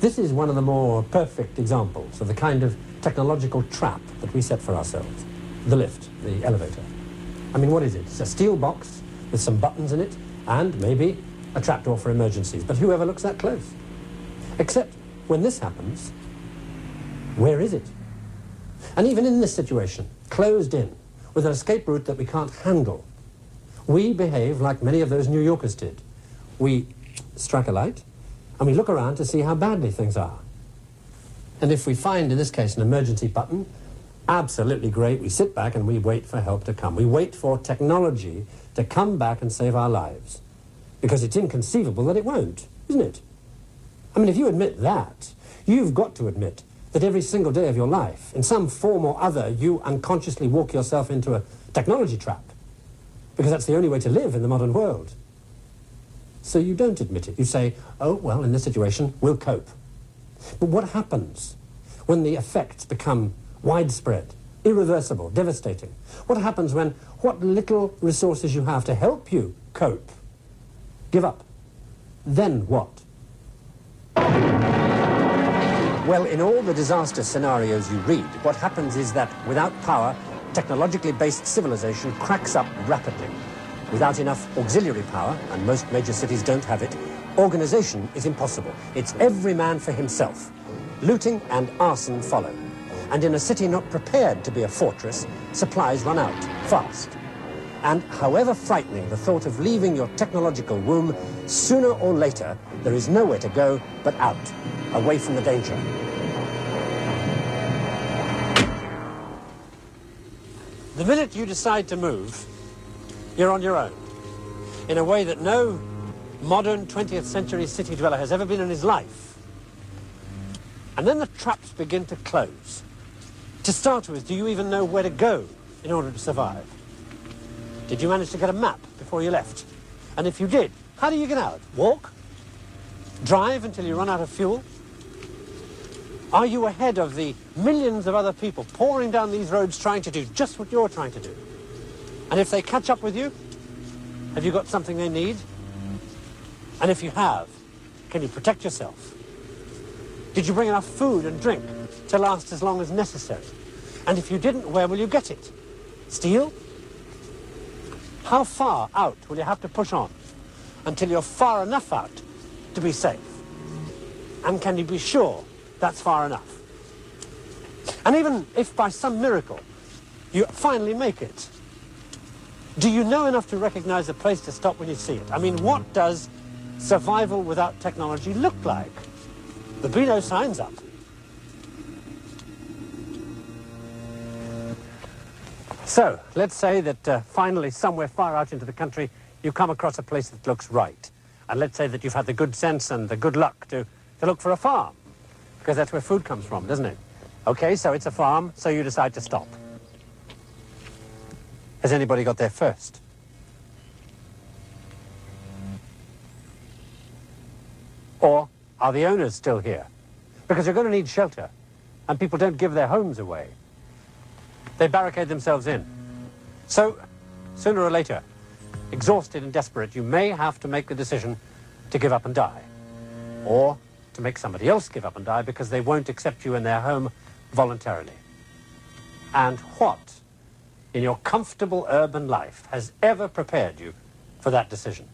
This is one of the more perfect examples of the kind of technological trap that we set for ourselves. The lift, the elevator. I mean, what is it? It's a steel box with some buttons in it and maybe a trapdoor for emergencies. But who ever looks that close? Except when this happens, where is it? And even in this situation, closed in, with an escape route that we can't handle, we behave like many of those New Yorkers did. We strike a light, and we look around to see how badly things are. And if we find, in this case, an emergency button, absolutely great, we sit back and we wait for help to come. We wait for technology to come back and save our lives. Because it's inconceivable that it won't, isn't it? I mean, if you admit that, you've got to admit that every single day of your life, in some form or other, you unconsciously walk yourself into a technology trap. Because that's the only way to live in the modern world. So you don't admit it. You say, oh, well, in this situation, we'll cope. But what happens when the effects become widespread, irreversible, devastating? What happens when what little resources you have to help you cope give up? Then what? Well, in all the disaster scenarios you read, what happens is that without power, technologically based civilization cracks up rapidly. Without enough auxiliary power, and most major cities don't have it, organization is impossible. It's every man for himself. Looting and arson follow. And in a city not prepared to be a fortress, supplies run out fast. And however frightening the thought of leaving your technological womb, sooner or later, there is nowhere to go but out, away from the danger. The minute you decide to move, you're on your own, in a way that no modern 20th century city dweller has ever been in his life. And then the traps begin to close. To start with, do you even know where to go in order to survive? Did you manage to get a map before you left? And if you did, how do you get out? Walk? Drive until you run out of fuel? Are you ahead of the millions of other people pouring down these roads trying to do just what you're trying to do? And if they catch up with you, have you got something they need? And if you have, can you protect yourself? Did you bring enough food and drink to last as long as necessary? And if you didn't, where will you get it? Steal? How far out will you have to push on until you're far enough out to be safe? And can you be sure that's far enough? And even if by some miracle you finally make it, do you know enough to recognize a place to stop when you see it? I mean, what does survival without technology look like? There'll be no signs up. So, let's say that finally, somewhere far out into the country, you come across a place that looks right. And let's say that you've had the good sense and the good luck to look for a farm. Because that's where food comes from, doesn't it? Okay, so it's a farm, so you decide to stop. Has anybody got there first? Or are the owners still here? Because you're going to need shelter, and people don't give their homes away. They barricade themselves in. So, sooner or later, exhausted and desperate, you may have to make the decision to give up and die. Or to make somebody else give up and die because they won't accept you in their home voluntarily. And what in your comfortable urban life has ever prepared you for that decision?